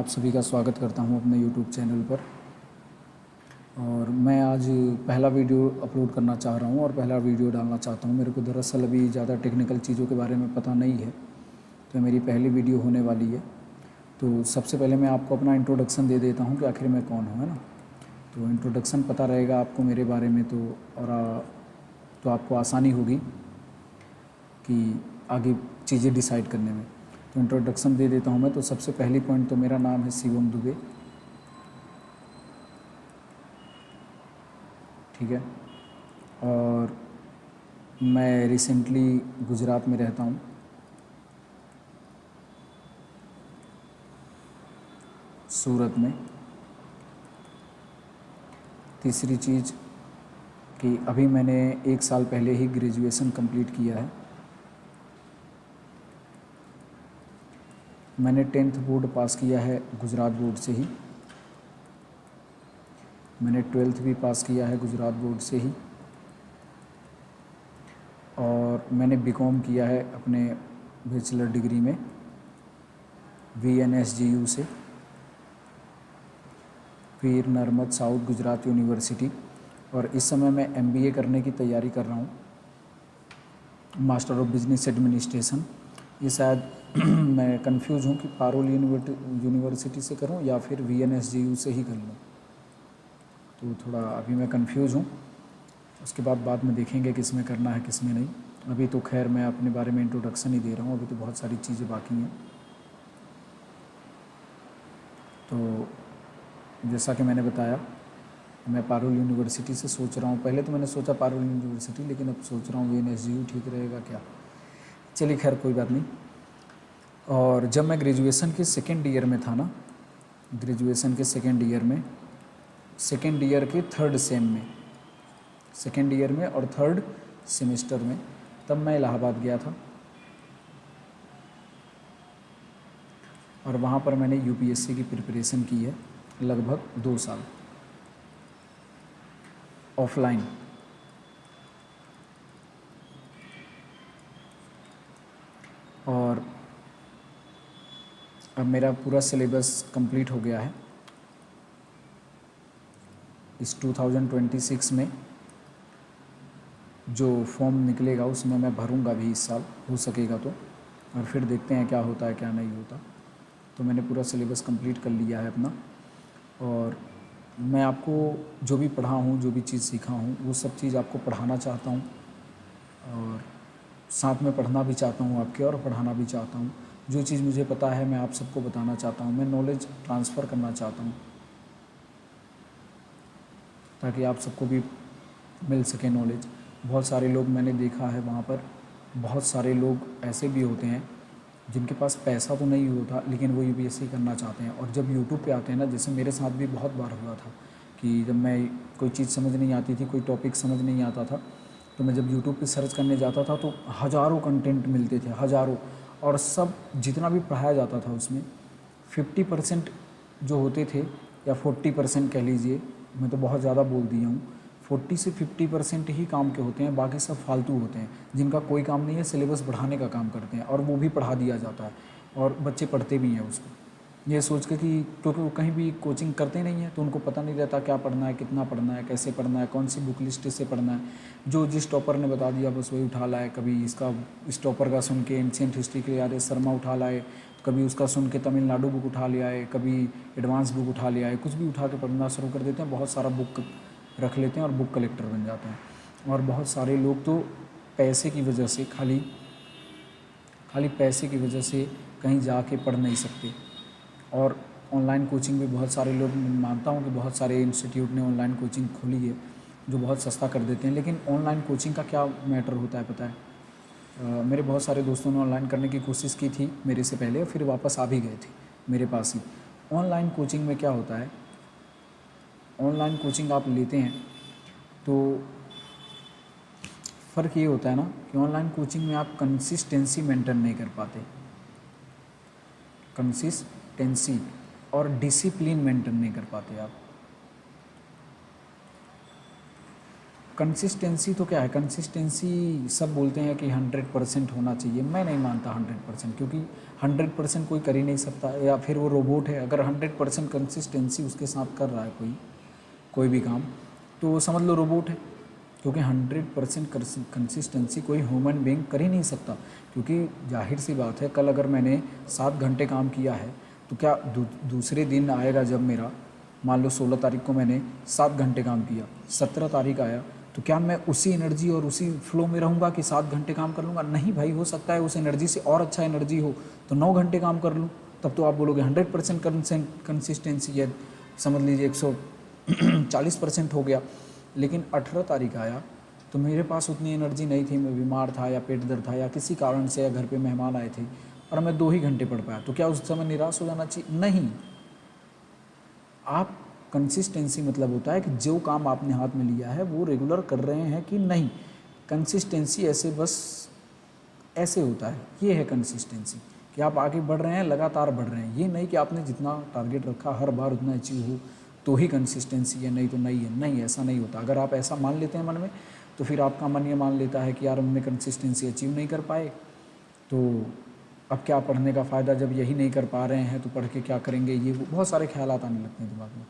आप सभी का स्वागत करता हूं अपने YouTube चैनल पर। और मैं आज पहला वीडियो अपलोड करना चाह रहा हूं और पहला वीडियो डालना चाहता हूं। मेरे को दरअसल अभी ज़्यादा टेक्निकल चीज़ों के बारे में पता नहीं है, तो मेरी पहली वीडियो होने वाली है। तो सबसे पहले मैं आपको अपना इंट्रोडक्शन दे देता हूँ कि आखिर मैं कौन हूँ, है ना। तो इंट्रोडक्शन पता रहेगा आपको मेरे बारे में तो आपको आसानी होगी कि आगे चीज़ें डिसाइड करने में। तो इंट्रोडक्शन दे देता हूँ मैं। तो सबसे पहली पॉइंट तो मेरा नाम है शिवम दुबे, ठीक है। और मैं रिसेंटली गुजरात में रहता हूँ, सूरत में। तीसरी चीज़ कि अभी मैंने 1 साल पहले ही ग्रेजुएशन कंप्लीट किया है। मैंने 10th बोर्ड पास किया है गुजरात बोर्ड से ही। मैंने 12th भी पास किया है गुजरात बोर्ड से ही। और मैंने बीकॉम किया है अपने बैचलर डिग्री में VNSGU से, वीर नर्मद साउथ गुजरात यूनिवर्सिटी। और इस समय मैं MBA करने की तैयारी कर रहा हूँ, मास्टर ऑफ बिजनेस एडमिनिस्ट्रेशन। ये शायद मैं कंफ्यूज हूँ कि पारुल यूनिवर्सिटी से करूँ या फिर VNSGU से ही कर लूँ। तो थोड़ा अभी मैं कंफ्यूज हूँ। उसके बाद में देखेंगे किस में करना है किस में नहीं। अभी तो खैर मैं अपने बारे में इंट्रोडक्शन ही दे रहा हूँ, अभी तो बहुत सारी चीज़ें बाकी हैं। तो जैसा कि मैंने बताया, मैं पारुल यूनिवर्सिटी से सोच रहा हूँ। पहले तो मैंने सोचा पारुल यूनिवर्सिटी, लेकिन अब सोच रहा हूँ VNSGU ठीक रहेगा क्या। चलिए खैर कोई बात नहीं। और जब मैं ग्रेजुएशन के सेकेंड ईयर में था ना, ग्रेजुएशन के सेकेंड ईयर में, सेकेंड ईयर के थर्ड सेम में, सेकेंड ईयर में और थर्ड सेमेस्टर में, तब मैं इलाहाबाद गया था। और वहाँ पर मैंने UPSC की प्रिपरेशन की है लगभग 2 साल ऑफलाइन। और अब मेरा पूरा सिलेबस कंप्लीट हो गया है। इस 2026 में जो फॉर्म निकलेगा उसमें मैं भरूंगा भी इस साल, हो सकेगा तो। और फिर देखते हैं क्या होता है क्या नहीं होता। तो मैंने पूरा सिलेबस कंप्लीट कर लिया है अपना। और मैं आपको जो भी पढ़ा हूँ, जो भी चीज़ सीखा हूँ, वो सब चीज़ आपको पढ़ाना चाहता हूँ। और साथ में पढ़ना भी चाहता हूँ आपके, और पढ़ाना भी चाहता हूँ। जो चीज़ मुझे पता है मैं आप सबको बताना चाहता हूँ। मैं नॉलेज ट्रांसफ़र करना चाहता हूँ ताकि आप सबको भी मिल सके नॉलेज। बहुत सारे लोग मैंने देखा है वहाँ पर, बहुत सारे लोग ऐसे भी होते हैं जिनके पास पैसा तो नहीं होता, लेकिन वो UPSC करना चाहते हैं। और जब यूट्यूब पे आते हैं ना, जैसे मेरे साथ भी बहुत बार हुआ था कि जब मैं कोई चीज़ समझ नहीं आती थी, कोई टॉपिक समझ नहीं आता था, तो मैं जब यूट्यूब पे सर्च करने जाता था तो हज़ारों कंटेंट मिलते थे, हज़ारों। और सब जितना भी पढ़ाया जाता था उसमें 50% जो होते थे, या 40% कह लीजिए, मैं तो बहुत ज़्यादा बोल दिया हूँ, 40 से 50% ही काम के होते हैं, बाकी सब फालतू होते हैं जिनका कोई काम नहीं है, सिलेबस बढ़ाने का काम करते हैं। और वो भी पढ़ा दिया जाता है और बच्चे पढ़ते भी हैं उसको, ये सोच के कि क्योंकि वो कहीं भी कोचिंग करते नहीं हैं तो उनको पता नहीं रहता क्या पढ़ना है, कितना पढ़ना है, कैसे पढ़ना है, कौन सी बुक लिस्ट से पढ़ना है। जो जिस टॉपर ने बता दिया बस वही उठा लाए। कभी इसका, इस टॉपर का सुन के एंशियंट हिस्ट्री के आर एस शर्मा उठा लाए, कभी उसका सुन के तमिलनाडु बुक उठा ले आए, कभी एडवांस बुक उठा ले आए, कुछ भी उठा के पढ़ना शुरू कर देते हैं। बहुत सारा बुक रख लेते हैं और बुक कलेक्टर बन जाते हैं। और बहुत सारे लोग तो पैसे की वजह से, खाली पैसे की वजह से कहीं जाके पढ़ नहीं सकते। और ऑनलाइन कोचिंग भी बहुत सारे लोग, मानता हूँ कि बहुत सारे इंस्टीट्यूट ने ऑनलाइन कोचिंग खोली है जो बहुत सस्ता कर देते हैं। लेकिन ऑनलाइन कोचिंग का क्या मैटर होता है पता है? मेरे बहुत सारे दोस्तों ने ऑनलाइन करने की कोशिश की थी मेरे से पहले, और फिर वापस आ भी गए थे मेरे पास ही। ऑनलाइन कोचिंग में क्या होता है, ऑनलाइन कोचिंग आप लेते हैं तो फ़र्क ये होता है ना कि ऑनलाइन कोचिंग में आप कंसिस्टेंसी मेंटेन नहीं कर पाते, कंसिस्टेंसी और डिसिप्लिन मेंटेन नहीं कर पाते आप। कंसिस्टेंसी तो क्या है, कंसिस्टेंसी सब बोलते हैं कि 100% होना चाहिए, मैं नहीं मानता 100%, क्योंकि 100% कोई कर ही नहीं सकता, या फिर वो रोबोट है। अगर 100% कंसिस्टेंसी उसके साथ कर रहा है कोई भी काम, तो समझ लो रोबोट है, क्योंकि 100% कंसिस्टेंसी कोई ह्यूमन बीइंग कर ही नहीं सकता। क्योंकि जाहिर सी बात है, कल अगर मैंने 7 घंटे काम किया है, तो क्या दूसरे दिन आएगा जब मेरा, मान लो 16 तारीख को मैंने 7 घंटे काम किया, 17 तारीख आया, तो क्या मैं उसी एनर्जी और उसी फ्लो में रहूँगा कि 7 घंटे काम कर लूँगा? नहीं भाई, हो सकता है उस एनर्जी से और अच्छा एनर्जी हो तो 9 घंटे काम कर लूँ, तब तो आप बोलोगे 100% कंसिस्टेंसी है, समझ लीजिए 140% हो गया। लेकिन 18 तारीख आया तो मेरे पास उतनी एनर्जी नहीं थी, मैं बीमार था या पेट दर्द था या किसी कारण से, या घर पे मेहमान आए थे, और मैं 2 ही घंटे पढ़ पाया, तो क्या उस समय निराश हो जाना चाहिए? नहीं। आप कंसिस्टेंसी मतलब होता है कि जो काम आपने हाथ में लिया है वो रेगुलर कर रहे हैं कि नहीं। कंसिस्टेंसी ऐसे बस ऐसे होता है, ये है कंसिस्टेंसी, कि आप आगे बढ़ रहे हैं, लगातार बढ़ रहे हैं। ये नहीं कि आपने जितना टारगेट रखा हर बार उतना अचीव हो तो ही कंसिस्टेंसी है, नहीं तो नहीं है। नहीं, ऐसा नहीं होता। अगर आप ऐसा मान लेते हैं मन में, तो फिर आपका मन ये मान लेता है कि यार हमने कंसिस्टेंसी अचीव नहीं कर पाए, तो अब क्या पढ़ने का फ़ायदा, जब यही नहीं कर पा रहे हैं तो पढ़ के क्या करेंगे, ये वो बहुत सारे ख्यालात आने लगते हैं दिमाग में।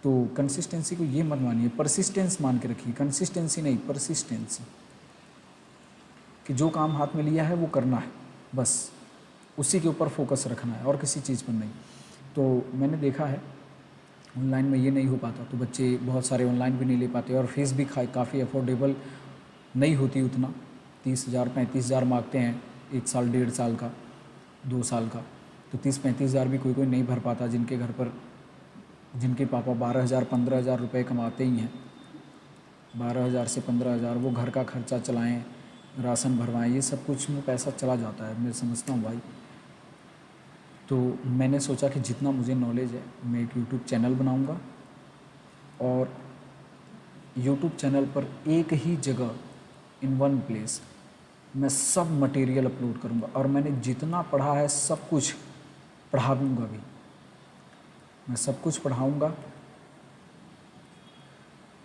तो कंसिस्टेंसी को ये मत मानिए, परसिस्टेंस मान के रखिए, कंसिस्टेंसी नहीं, परसिस्टेंसी, कि जो काम हाथ में लिया है वो करना है, बस उसी के ऊपर फोकस रखना है और किसी चीज़ पर नहीं। तो मैंने देखा है ऑनलाइन में ये नहीं हो पाता, तो बच्चे बहुत सारे ऑनलाइन भी नहीं ले पाते, और फीस भी काफ़ी अफोर्डेबल नहीं होती उतना। 30,000 35,000 मांगते हैं, 1 साल 1.5 साल का, 2 साल का, तो 30-35 हज़ार भी कोई कोई नहीं भर पाता, जिनके घर पर, जिनके पापा 12,000 15,000 रुपये कमाते ही हैं, 12,000 से 15,000, वो घर का खर्चा चलाएं, राशन भरवाएं, ये सब कुछ में पैसा चला जाता है, मैं समझता हूँ भाई। तो मैंने सोचा कि जितना मुझे नॉलेज है, मैं एक यूट्यूब चैनल बनाऊंगा, और यूट्यूब चैनल पर एक ही जगह, इन वन प्लेस, मैं सब मटेरियल अपलोड करूंगा, और मैंने जितना पढ़ा है सब कुछ पढ़ा दूंगा भी। मैं सब कुछ पढ़ाऊंगा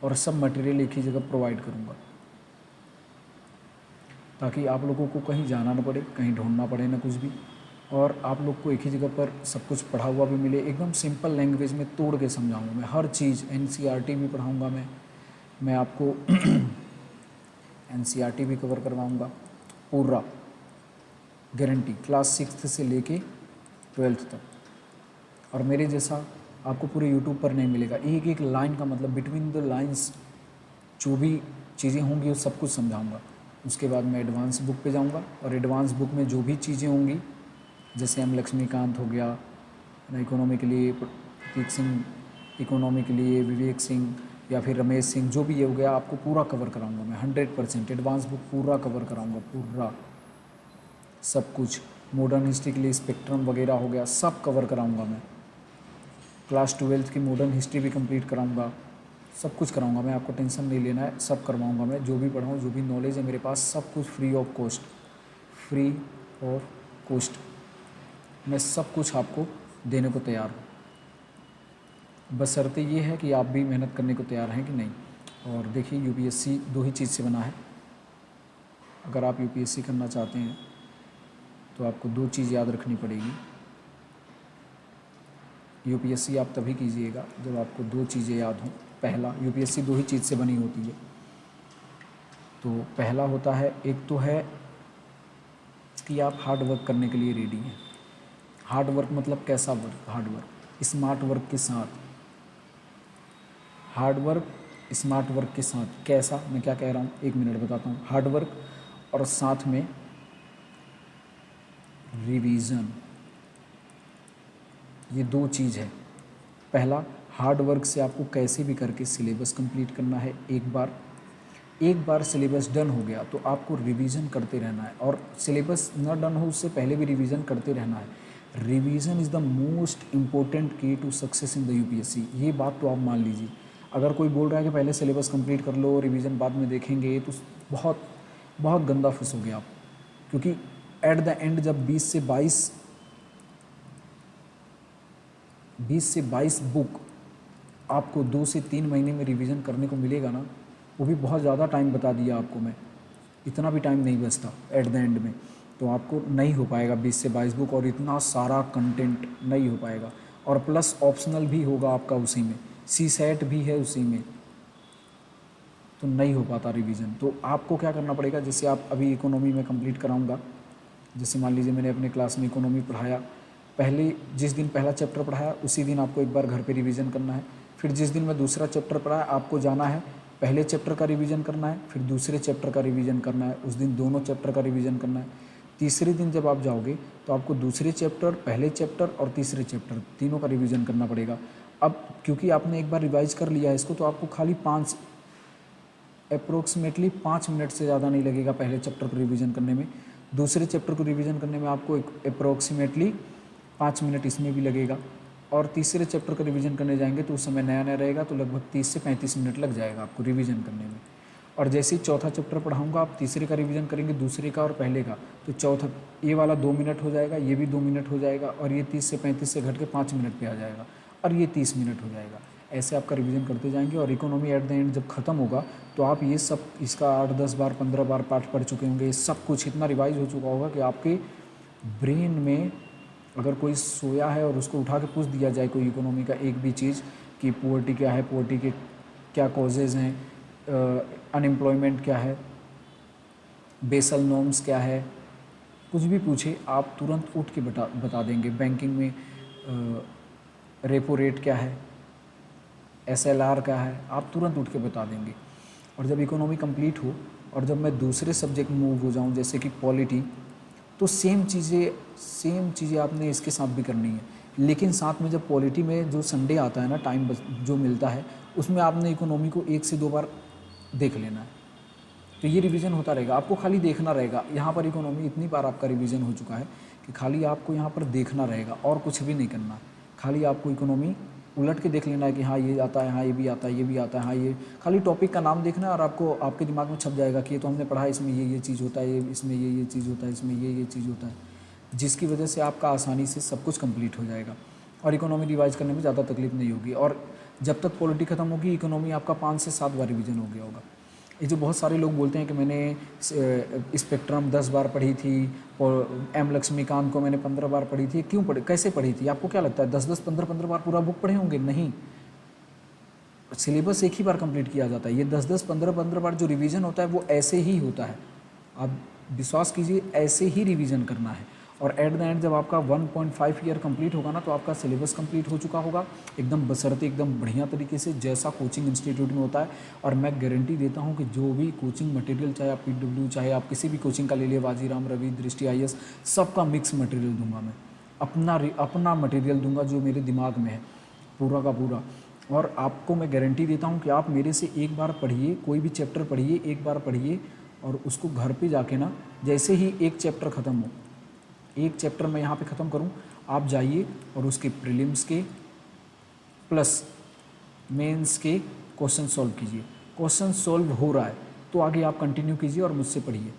और सब मटेरियल एक ही जगह प्रोवाइड करूंगा, ताकि आप लोगों को कहीं जाना ना पड़े, कहीं ढूंढना पड़े ना कुछ भी, और आप लोग को एक ही जगह पर सब कुछ पढ़ा हुआ भी मिले। एकदम सिंपल लैंग्वेज में तोड़ के समझाऊंगा मैं हर चीज़। एनसीईआरटी भी पढ़ाऊंगा मैं आपको एनसीईआरटी भी कवर करवाऊंगा पूरा, गारंटी, क्लास 6 से लेके 12th तक। और मेरे जैसा आपको पूरे यूट्यूब पर नहीं मिलेगा। एक एक लाइन का मतलब, बिटवीन द लाइंस जो भी चीज़ें होंगी वो सब कुछ समझाऊंगा। उसके बाद मैं एडवांस बुक पे जाऊंगा, और एडवांस बुक में जो भी चीज़ें होंगी, जैसे हम लक्ष्मीकांत हो गया इकोनॉमी के लिए, प्रतीक सिंह इकोनॉमी के लिए, विवेक सिंह, या फिर रमेश सिंह, जो भी ये हो गया, आपको पूरा कवर कराऊंगा मैं 100%। एडवांस बुक पूरा कवर कराऊंगा, पूरा सब कुछ। मॉडर्न हिस्ट्री के लिए स्पेक्ट्रम वगैरह हो गया, सब कवर कराऊंगा मैं। क्लास 12th की मॉडर्न हिस्ट्री भी कंप्लीट कराऊंगा, सब कुछ कराऊंगा मैं। आपको टेंशन नहीं लेना है, सब करवाऊंगा मैं। जो भी पढ़ाऊँ, जो भी नॉलेज है मेरे पास, सब कुछ free of cost, free of cost मैं सब कुछ आपको देने को तैयार हूँ। बशर्ते ये है कि आप भी मेहनत करने को तैयार हैं कि नहीं। और देखिए, यूपीएससी 2 ही चीज़ से बना है। अगर आप यूपीएससी करना चाहते हैं तो आपको 2 चीज़ याद रखनी पड़ेगी। यूपीएससी आप तभी कीजिएगा जब आपको 2 चीज़ें याद हों। पहला, यूपीएससी 2 ही चीज़ से बनी होती है। तो पहला होता है, एक तो है कि आप हार्ड वर्क करने के लिए रेडी हैं। हार्ड वर्क मतलब कैसा work? Hard work smart work के साथ। हार्ड वर्क स्मार्ट वर्क के साथ कैसा, मैं क्या कह रहा हूँ, 1 मिनट बताता हूँ। हार्ड वर्क और साथ में रिवीजन, ये 2 चीज़ है। पहला, हार्ड वर्क से आपको कैसे भी करके सिलेबस कंप्लीट करना है। एक बार सिलेबस डन हो गया तो आपको रिवीजन करते रहना है, और सिलेबस न डन हो उससे पहले भी रिवीजन करते रहना है। Revision is the most important key to success in the UPSC. ये बात तो आप मान लीजिए। अगर कोई बोल रहा है कि पहले सिलेबस कंप्लीट कर लो, रिवीजन बाद में देखेंगे, तो बहुत बहुत गंदा फंसोगे आप। क्योंकि एट द एंड जब 20 से 22 बुक आपको 2 से 3 महीने में रिवीजन करने को मिलेगा ना, वो भी बहुत ज़्यादा टाइम बता दिया आपको मैं, इतना भी टाइम नहीं बचता एट द एंड में, तो आपको नहीं हो पाएगा 20 से 22 बुक और इतना सारा कंटेंट नहीं हो पाएगा। और प्लस ऑप्शनल भी होगा आपका उसी में, सी सेट भी है उसी में, तो नहीं हो पाता रिवीजन। तो आपको क्या करना पड़ेगा, जैसे आप अभी इकोनॉमी में कंप्लीट कराऊंगा, जैसे मान लीजिए मैंने अपने क्लास में इकोनॉमी पढ़ाया, पहले जिस दिन पहला चैप्टर पढ़ाया उसी दिन आपको एक बार घर पे रिवीजन करना है। फिर जिस दिन मैं दूसरा चैप्टर पढ़ाया आपको जाना है, पहले चैप्टर का रिवीजन करना है, फिर दूसरे चैप्टर का रिवीजन करना है, उस दिन दोनों चैप्टर का रिवीजन करना है। तीसरे दिन जब आप जाओगे तो आपको दूसरे चैप्टर, पहले चैप्टर और तीसरे चैप्टर तीनों का रिवीजन करना पड़ेगा। अब क्योंकि आपने एक बार रिवाइज कर लिया है इसको, तो आपको खाली अप्रोक्सीमेटली 5 मिनट से ज़्यादा नहीं लगेगा पहले चैप्टर को रिवीजन करने में। दूसरे चैप्टर को रिवीजन करने में आपको अप्रोक्सीमेटली 5 मिनट इसमें भी लगेगा, और तीसरे चैप्टर का रिवीजन करने जाएंगे तो उस समय नया नया रहेगा, तो लगभग 30 से 35 मिनट लग जाएगा आपको रिवीजन करने में। और जैसे ही चौथा चैप्टर पढ़ाऊंगा आप तीसरे का रिवीजन करेंगे, दूसरे का और पहले का, तो चौथा ये वाला 2 मिनट हो जाएगा, ये भी 2 मिनट हो जाएगा, और ये 30 से 35 से घट के 5 मिनट पे आ जाएगा, और ये 30 मिनट हो जाएगा। ऐसे आपका रिवीजन करते जाएंगे, और इकोनॉमी एट द एंड जब ख़त्म होगा तो आप ये सब इसका 8-10 बार 15 बार पाठ पढ़ चुके होंगे, ये सब कुछ इतना रिवाइज हो चुका होगा कि आपके ब्रेन में अगर कोई सोया है और उसको उठा के पूछ दिया जाए कोई इकोनॉमी का एक भी चीज़ कि पोवर्टी क्या है, पोवर्टी के क्या कॉजेज़ हैं, अनएम्प्लॉयमेंट क्या है, बेसल नॉर्म्स क्या है, कुछ भी पूछे आप तुरंत उठ के बता देंगे। बैंकिंग में रेपो रेट क्या है, SLR क्या है, आप तुरंत उठ के बता देंगे। और जब इकोनॉमी कंप्लीट हो और जब मैं दूसरे सब्जेक्ट में मूव हो जाऊं जैसे कि पॉलिटी, तो सेम चीज़ें आपने इसके साथ भी करनी है। लेकिन साथ में जब पॉलिटी में जो संडे आता है ना, टाइम जो मिलता है, उसमें आपने इकोनॉमी को 1 से 2 बार देख लेना है, तो ये रिवीजन होता रहेगा। आपको खाली देखना रहेगा, यहाँ पर इकोनॉमी इतनी बार आपका रिवीजन हो चुका है कि खाली आपको यहाँ पर देखना रहेगा और कुछ भी नहीं करना। खाली आपको इकोनॉमी उलट के देख लेना है कि हाँ ये आता है, हाँ ये भी आता है, ये भी आता है, हाँ ये, खाली टॉपिक का नाम देखना है और आपको आपके दिमाग में छप जाएगा कि ये तो हमने पढ़ा है, इसमें ये चीज़ होता है, ये इसमें ये चीज़ होता है, इसमें ये चीज़ होता है, जिसकी वजह से आपका आसानी से सब कुछ कंप्लीट हो जाएगा और इकोनॉमी रिवाइज करने में ज़्यादा तकलीफ नहीं होगी। और जब तक पॉलिटी खत्म होगी, इकोनॉमी आपका 5 से 7 बार रिवीजन हो गया होगा। ये जो बहुत सारे लोग बोलते हैं कि मैंने स्पेक्ट्रम 10 बार पढ़ी थी और एम लक्ष्मीकांत को मैंने 15 बार पढ़ी थी, क्यों पढ़ी, कैसे पढ़ी थी? आपको क्या लगता है 10-10, 15-15 बार पूरा बुक पढ़े होंगे? नहीं, सिलेबस एक ही बार कंप्लीट किया जाता है। ये 10-10, 15-15 बार जो रिवीजन होता है वो ऐसे ही होता है, आप विश्वास कीजिए, ऐसे ही रिवीजन करना है। और एट द एंड जब आपका 1.5 ईयर कंप्लीट होगा ना, तो आपका सिलेबस कंप्लीट हो चुका होगा एकदम बशर्ते एकदम बढ़िया तरीके से, जैसा कोचिंग इंस्टीट्यूट में होता है। और मैं गारंटी देता हूँ कि जो भी कोचिंग मटेरियल, चाहे आप PW, चाहे आप किसी भी कोचिंग का ले लिए, बाजीराम, रवि, दृष्टि, IAS, सबका मिक्स मटेरियल दूंगा मैं, अपना मटेरियल दूंगा जो मेरे दिमाग में है पूरा का पूरा। और आपको मैं गारंटी देता हूँ कि आप मेरे से एक बार पढ़िए, कोई भी चैप्टर पढ़िए, एक बार पढ़िए, और उसको घर पे जाके ना, जैसे ही एक चैप्टर ख़त्म हो, एक चैप्टर मैं यहाँ पे ख़त्म करूँ, आप जाइए और उसके प्रीलिम्स के प्लस मेंस के क्वेश्चन सॉल्व कीजिए। क्वेश्चन सॉल्व हो रहा है तो आगे आप कंटिन्यू कीजिए और मुझसे पढ़िए।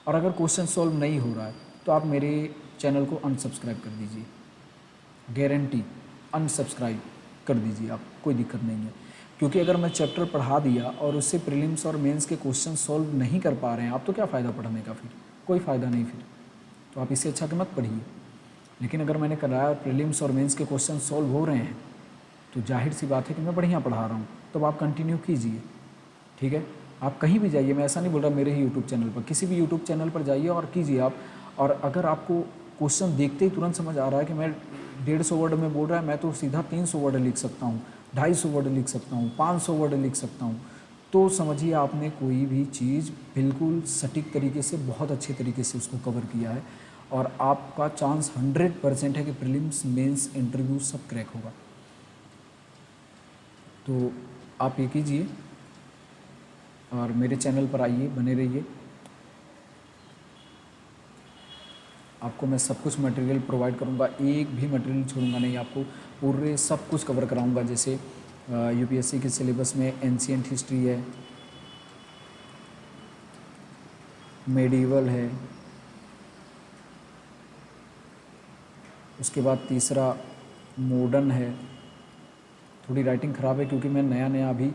और अगर क्वेश्चन सॉल्व नहीं हो रहा है तो आप मेरे चैनल को अनसब्सक्राइब कर दीजिए, गारंटी अनसब्सक्राइब कर दीजिए आप, कोई दिक्कत नहीं है। क्योंकि अगर मैं चैप्टर पढ़ा दिया और उससे प्रीलिम्स और मेंस के क्वेश्चन सॉल्व नहीं कर पा रहे हैं आप, तो क्या फ़ायदा पढ़ने का? फिर कोई फ़ायदा नहीं फिर, तो आप इससे अच्छा कि मत पढ़िए। लेकिन अगर मैंने कराया प्रीलिम्स और मेंस के क्वेश्चन सॉल्व हो रहे हैं, तो जाहिर सी बात है कि मैं बढ़िया पढ़ा रहा हूँ, तो आप कंटिन्यू कीजिए, ठीक है। आप कहीं भी जाइए, मैं ऐसा नहीं बोल रहा, मेरे ही यूट्यूब चैनल पर, किसी भी यूट्यूब चैनल पर जाइए और कीजिए आप। और अगर आपको क्वेश्चन देखते ही तुरंत समझ आ रहा है कि मैं 150 वर्ड में बोल रहा है, मैं तो सीधा 300 वर्ड लिख सकता हूँ, 250 वर्ड लिख सकता हूँ, 500 वर्ड लिख सकता हूँ, तो समझिए आपने कोई भी चीज़ बिल्कुल सटीक तरीके से, बहुत अच्छे तरीके से उसको कवर किया है, और आपका चांस 100% है कि प्रीलिम्स, मेंस, इंटरव्यू सब क्रैक होगा। तो आप ये कीजिए और मेरे चैनल पर आइए, बने रहिए। आपको मैं सब कुछ मटेरियल प्रोवाइड करूंगा, एक भी मटेरियल छोड़ूंगा नहीं, आपको पूरे सब कुछ कवर कराऊंगा। जैसे UPSC के सिलेबस में एंशिएंट हिस्ट्री है, मेडिवल है, उसके बाद तीसरा मॉडर्न है। थोड़ी राइटिंग ख़राब है क्योंकि मैं नया नया अभी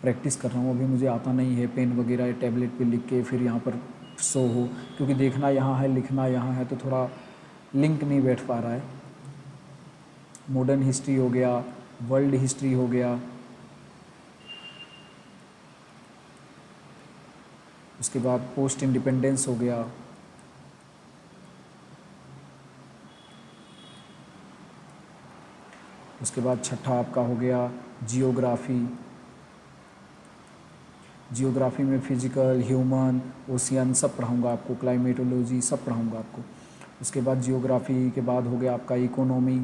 प्रैक्टिस कर रहा हूँ। अभी मुझे आता नहीं है पेन वगैरह टैबलेट पे लिख के फिर यहाँ पर शो हो, क्योंकि देखना यहाँ है लिखना यहाँ है तो थोड़ा लिंक नहीं बैठ पा रहा है। मॉडर्न हिस्ट्री हो गया, वर्ल्ड हिस्ट्री हो गया, उसके बाद पोस्ट इंडिपेंडेंस हो गया, उसके बाद छठा आपका हो गया जियोग्राफी। जियोग्राफी में फिजिकल, ह्यूमन, ओशियन सब पढ़ाऊँगा आपको, क्लाइमेटोलॉजी सब पढ़ाऊँगा आपको। उसके बाद जियोग्राफी के बाद हो गया आपका इकोनॉमी,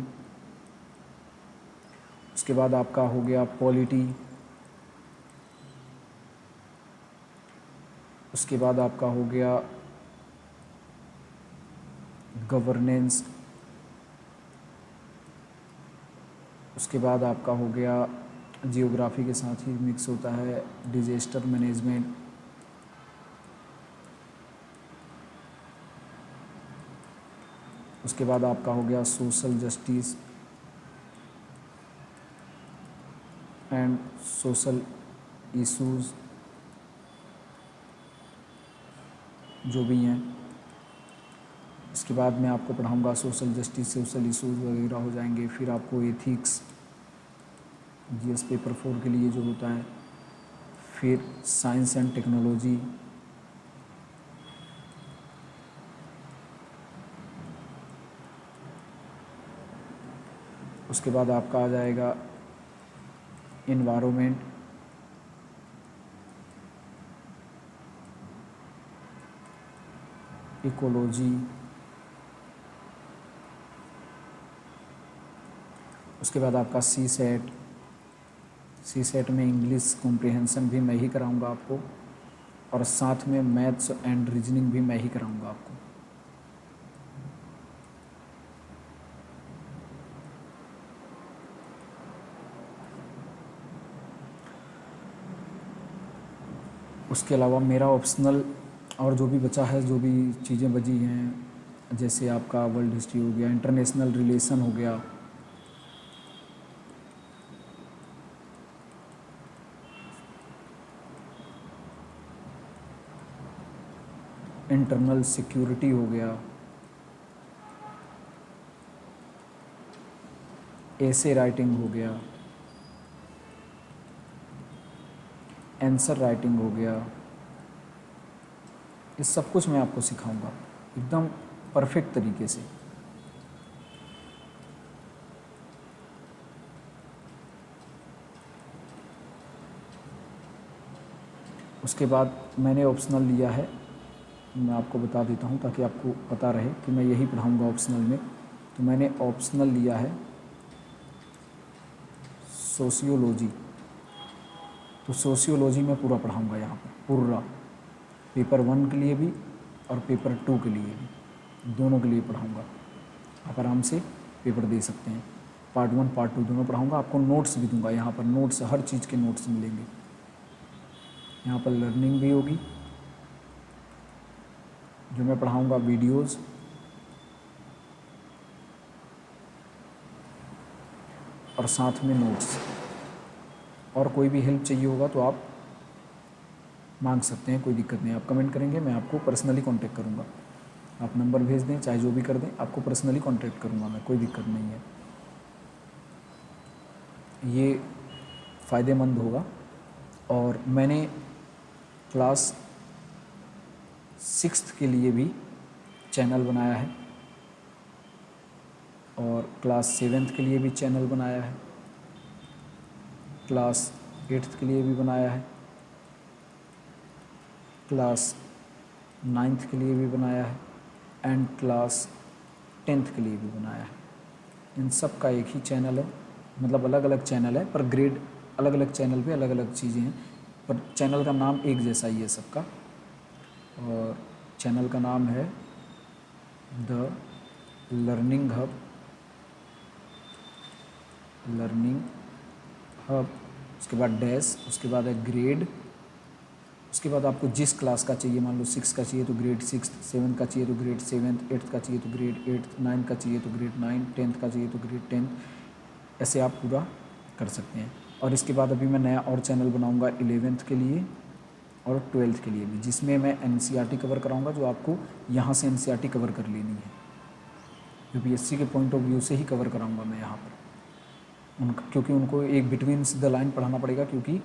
उसके बाद आपका हो गया पॉलिटी, उसके बाद आपका हो गया गवर्नेंस, उसके बाद आपका हो गया जियोग्राफी के साथ ही मिक्स होता है डिज़ास्टर मैनेजमेंट, उसके बाद आपका हो गया social justice and social issues जो भी हैं। इसके बाद मैं आपको पढ़ाऊँगा सोशल जस्टिस, सोशल इश्यूज़ वगैरह हो जाएंगे। फिर आपको एथिक्स जीएस पेपर 4 के लिए जो होता है, फिर साइंस एंड टेक्नोलॉजी, उसके बाद आपका आ जाएगा एनवायरनमेंट, इकोलॉजी, उसके बाद आपका सी सेट में इंग्लिश कॉम्प्रिहेंशन भी मैं ही कराऊंगा आपको, और साथ में मैथ्स एंड रीजनिंग भी मैं ही कराऊंगा आपको। उसके अलावा मेरा ऑप्शनल और जो भी बचा है, जो भी चीज़ें बची हैं, जैसे आपका वर्ल्ड हिस्ट्री हो गया, इंटरनेशनल रिलेशन हो गया, इंटरनल सिक्योरिटी हो गया, एसे राइटिंग हो गया, आंसर राइटिंग हो गया, ये सब कुछ मैं आपको सिखाऊंगा एकदम परफेक्ट तरीके से। उसके बाद मैंने ऑप्शनल लिया है, मैं आपको बता देता हूँ ताकि आपको पता रहे कि मैं यही पढ़ाऊँगा ऑप्शनल में। तो मैंने ऑप्शनल लिया है सोशियोलॉजी। तो सोशियोलॉजी में पूरा पढ़ाऊँगा यहाँ पर, पूरा पेपर 1 के लिए भी और पेपर 2 के लिए भी, दोनों के लिए पढ़ाऊँगा। आप आराम से पेपर दे सकते हैं। पार्ट 1 पार्ट 2 दोनों पढ़ाऊँगा। आपको नोट्स भी दूंगा, यहाँ पर नोट्स, हर चीज़ के नोट्स मिलेंगे। यहाँ पर लर्निंग भी होगी, जो मैं पढ़ाऊँगा वीडियोज़, और साथ में नोट्स। और कोई भी हेल्प चाहिए होगा तो आप मांग सकते हैं, कोई दिक्कत नहीं। आप कमेंट करेंगे, मैं आपको पर्सनली कांटेक्ट करूँगा। आप नंबर भेज दें, चाहे जो भी कर दें, आपको पर्सनली कांटेक्ट करूँगा मैं, कोई दिक्कत नहीं है। ये फ़ायदेमंद होगा। और मैंने क्लास 6th के लिए भी चैनल बनाया है, और क्लास 7th के लिए भी चैनल बनाया है, क्लास 8th के लिए भी बनाया है, क्लास 9th के लिए भी बनाया है, एंड क्लास 10th के लिए भी बनाया है। इन सब का एक ही चैनल है, मतलब अलग अलग चैनल है पर ग्रेड अलग अलग चैनल पे अलग अलग चीज़ें हैं, पर चैनल का नाम एक जैसा ही है सबका। और चैनल का नाम है द लर्निंग हब, उसके बाद डैश, उसके बाद है ग्रेड, उसके बाद आपको जिस क्लास का चाहिए, मान लो 6 का चाहिए तो ग्रेड 6, 7 का चाहिए तो ग्रेड 7, 8th का चाहिए तो ग्रेड 8, 9 का चाहिए तो ग्रेड 9, 10th का चाहिए तो ग्रेड 10, ऐसे आप पूरा कर सकते हैं। और इसके बाद अभी मैं नया और चैनल बनाऊंगा 11th के लिए और 12th के लिए भी, जिसमें मैं एनसीईआरटी कवर कराऊंगा, जो आपको यहाँ से एनसीईआरटी कवर कर लेनी है। यूपीएससी के पॉइंट ऑफ व्यू से ही कवर कराऊंगा मैं यहाँ पर उनका, क्योंकि उनको एक बिटवीन द लाइन पढ़ाना पड़ेगा, क्योंकि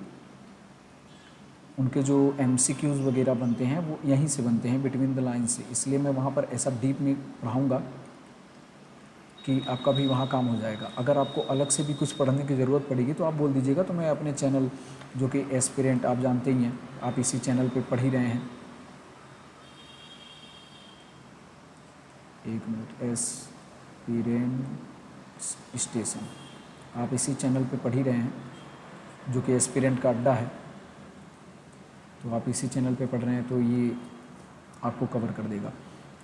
उनके जो एमसीक्यूज़ वगैरह बनते हैं वो यहीं से बनते हैं, बिटवीन द लाइन से। इसलिए मैं वहाँ पर ऐसा डीप में पढ़ाऊँगा कि आपका भी वहाँ काम हो जाएगा। अगर आपको अलग से भी कुछ पढ़ने की ज़रूरत पड़ेगी तो आप बोल दीजिएगा, तो मैं अपने चैनल, जो कि एस्पिरेंट आप जानते ही हैं, आप इसी चैनल पे पढ़ ही रहे हैं। एक मिनट, एस्पिरेंट स्टेशन, आप इसी चैनल पे पढ़ ही रहे हैं, जो कि एस्पिरेंट का अड्डा है। तो आप इसी चैनल पे पढ़ रहे हैं, तो ये आपको कवर कर देगा।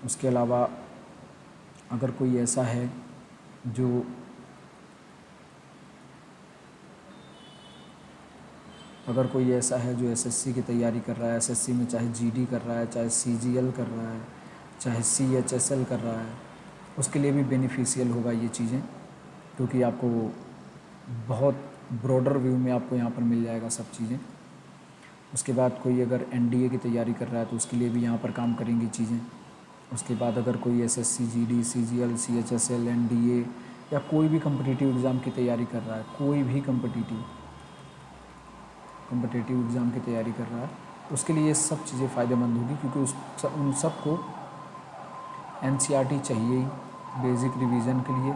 उसके अलावा अगर कोई ऐसा है जो एसएससी की तैयारी कर रहा है, एसएससी में चाहे जीडी कर रहा है, चाहे सीजीएल कर रहा है, चाहे सीएचएसएल कर रहा है, उसके लिए भी बेनिफिशियल होगा ये चीज़ें, क्योंकि आपको बहुत ब्रॉडर व्यू में आपको यहाँ पर मिल जाएगा सब चीज़ें। उसके बाद कोई अगर एनडीए की तैयारी कर रहा है तो उसके लिए भी यहाँ पर काम करेंगी चीज़ें। उसके बाद अगर कोई SSC, GD, CGL, CHSL, NDA या कोई भी कम्पिटिटिव एग्ज़ाम की तैयारी कर रहा है, कोई भी कम्पिटिटिव एग्ज़ाम की तैयारी कर रहा है, उसके लिए ये सब चीज़ें फ़ायदेमंद होगी, क्योंकि उन सबको एनसीईआरटी चाहिए ही बेसिक रिवीजन के लिए।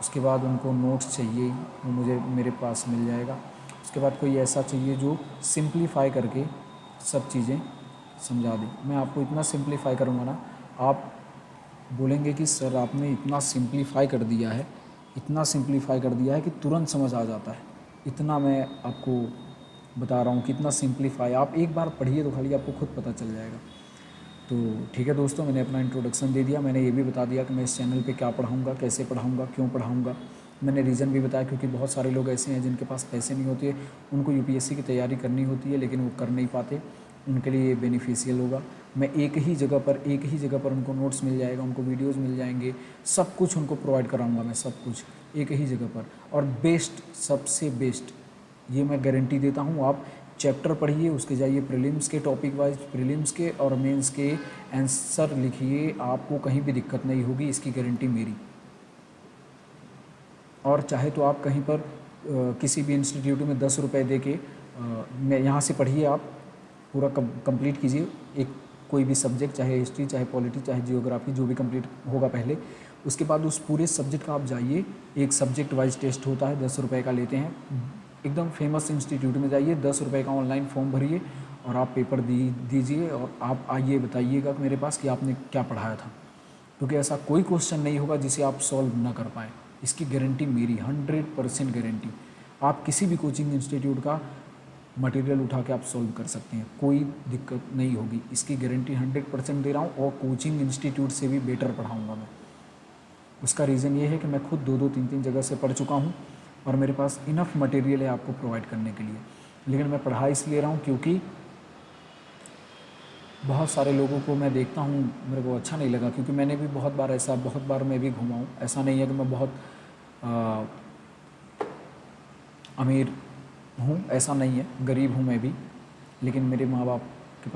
उसके बाद उनको नोट्स चाहिए ही, वो मेरे पास मिल जाएगा। उसके बाद कोई ऐसा चाहिए जो सिंप्लीफाई करके सब चीज़ें समझा दे। मैं आपको इतना सिंप्लीफाई करूँगा ना, आप बोलेंगे कि सर आपने इतना सिंप्लीफाई कर दिया है, इतना सिंप्लीफाई कर दिया है कि तुरंत समझ आ जाता है। इतना मैं आपको बता रहा हूँ कि इतना सिंप्लीफाई, आप एक बार पढ़िए तो खाली आपको खुद पता चल जाएगा। तो ठीक है दोस्तों, मैंने अपना इंट्रोडक्शन दे दिया, मैंने ये भी बता दिया कि मैं इस चैनल पे क्या पढ़ाऊँगा, कैसे पढ़ाऊँगा, क्यों पढ़ाऊँगा। मैंने रीज़न भी बताया, क्योंकि बहुत सारे लोग ऐसे हैं जिनके पास पैसे नहीं होते, उनको यूपीएससी की तैयारी करनी होती है लेकिन वो कर नहीं पाते, उनके लिए ये बेनिफिशियल होगा। मैं एक ही जगह पर उनको नोट्स मिल जाएगा, उनको वीडियोज़ मिल जाएंगे, सब कुछ उनको प्रोवाइड कराऊँगा मैं, सब कुछ एक ही जगह पर। और बेस्ट, सबसे बेस्ट, ये मैं गारंटी देता हूँ, आप चैप्टर पढ़िए, उसके जाइए प्रीलिम्स के टॉपिक वाइज, प्रीलिम्स के और मेंस के आंसर लिखिए, आपको कहीं भी दिक्कत नहीं होगी, इसकी गारंटी मेरी। और चाहे तो आप कहीं पर किसी भी इंस्टीट्यूट में 10 रुपये दे के मैं यहाँ से पढ़िए, आप पूरा कंप्लीट कीजिए एक कोई भी सब्जेक्ट, चाहे हिस्ट्री, चाहे पॉलिटी, चाहे जियोग्राफी, जो भी कंप्लीट होगा पहले। उसके बाद उस पूरे सब्जेक्ट का आप जाइए, एक सब्जेक्ट वाइज टेस्ट होता है, 10 रुपये का लेते हैं, एकदम फेमस इंस्टीट्यूट में जाइए, 10 रुपये का ऑनलाइन फॉर्म भरिए और आप पेपर दीजिए और आप आइए बताइएगा मेरे पास कि आपने क्या पढ़ाया था, क्योंकि ऐसा कोई क्वेश्चन नहीं होगा जिसे आप सॉल्व ना कर पाएँ। इसकी गारंटी मेरी, 100% गारंटी। आप किसी भी कोचिंग इंस्टीट्यूट का मटेरियल उठा के आप सॉल्व कर सकते हैं, कोई दिक्कत नहीं होगी, इसकी गारंटी 100% दे रहा हूँ। और कोचिंग इंस्टीट्यूट से भी बेटर पढ़ाऊँगा मैं। उसका रीज़न ये है कि मैं खुद 2-2, 3-3 जगह से पढ़ चुका हूँ और मेरे पास इनफ मटेरियल है आपको प्रोवाइड करने के लिए। लेकिन मैं पढ़ा इसलिए रहा हूँ क्योंकि बहुत सारे लोगों को मैं देखता हूँ, मेरे को अच्छा नहीं लगा, क्योंकि मैंने भी बहुत बार मैं भी घूमा हूँ। ऐसा नहीं है कि मैं बहुत अमीर हूँ, ऐसा नहीं है, गरीब हूँ मैं भी, लेकिन मेरे माँ बाप के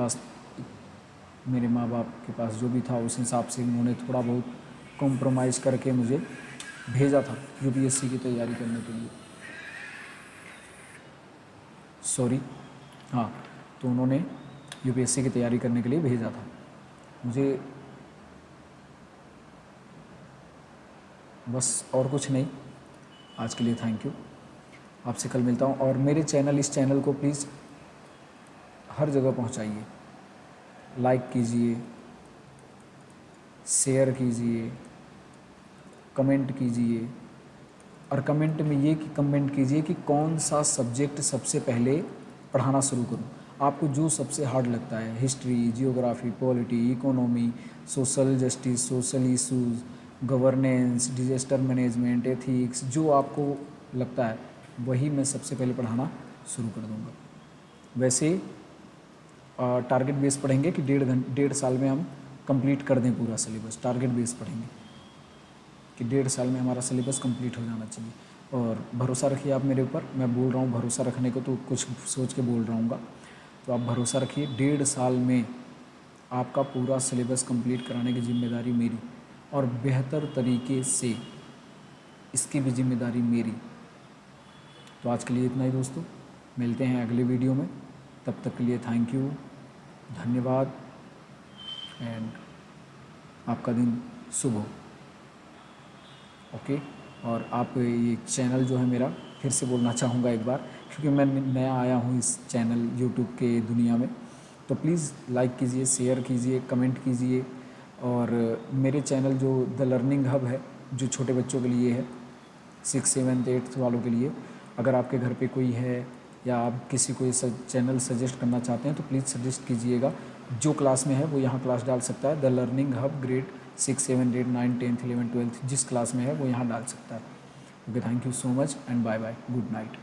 पास जो भी था उस हिसाब से उन्होंने थोड़ा बहुत कॉम्प्रोमाइज़ करके मुझे भेजा था यूपीएससी की तैयारी करने के लिए। तो उन्होंने यूपीएससी की तैयारी करने के लिए भेजा था मुझे, बस और कुछ नहीं। आज के लिए थैंक यू, आपसे कल मिलता हूँ। और मेरे इस चैनल को प्लीज़ हर जगह पहुँचाइए, लाइक कीजिए, शेयर कीजिए, कमेंट कीजिए। और कमेंट में ये कमेंट कीजिए कि कौन सा सब्जेक्ट सबसे पहले पढ़ाना शुरू करूँ, आपको जो सबसे हार्ड लगता है, history, geography, polity, economy, social justice, social issues, governance, disaster management, ethics, जो आपको लगता है वही मैं सबसे पहले पढ़ाना शुरू कर दूँगा। वैसे टारगेट बेस पढ़ेंगे कि 1.5 साल में हम कंप्लीट कर दें पूरा सिलेबस, टारगेट बेस पढ़ेंगे कि 1.5 साल में हमारा सिलेबस कंप्लीट हो जाना चाहिए। और भरोसा रखिए आप मेरे ऊपर। मैं बोल रहा हूँ भरोसा रखने को, तो कुछ सोच के बोल रहा हूँ। तो आप भरोसा रखिए, 1.5 साल में आपका पूरा सिलेबस कंप्लीट कराने की जिम्मेदारी मेरी, और बेहतर तरीके से इसकी भी जिम्मेदारी मेरी। तो आज के लिए इतना ही दोस्तों, मिलते हैं अगले वीडियो में। तब तक के लिए थैंक यू, धन्यवाद, एंड आपका दिन शुभ हो। ओके। और आप ये चैनल जो है मेरा, फिर से बोलना चाहूँगा एक बार, क्योंकि मैं नया आया हूँ इस चैनल यूट्यूब के दुनिया में, तो प्लीज़ लाइक कीजिए, शेयर कीजिए, कमेंट कीजिए। और मेरे चैनल जो द लर्निंग हब है, जो छोटे बच्चों के लिए है, 6, 7, 8 वालों के लिए, अगर आपके घर पे कोई है या आप किसी को ये चैनल सजेस्ट करना चाहते हैं तो प्लीज़ सजेस्ट कीजिएगा। जो क्लास में है वो यहाँ क्लास डाल सकता है। द लर्निंग हब ग्रेड 6, 7, 8, 9, 10, 11, 12 जिस क्लास में है वो यहाँ डाल सकता है। Okay, thank you so much and bye bye, good night.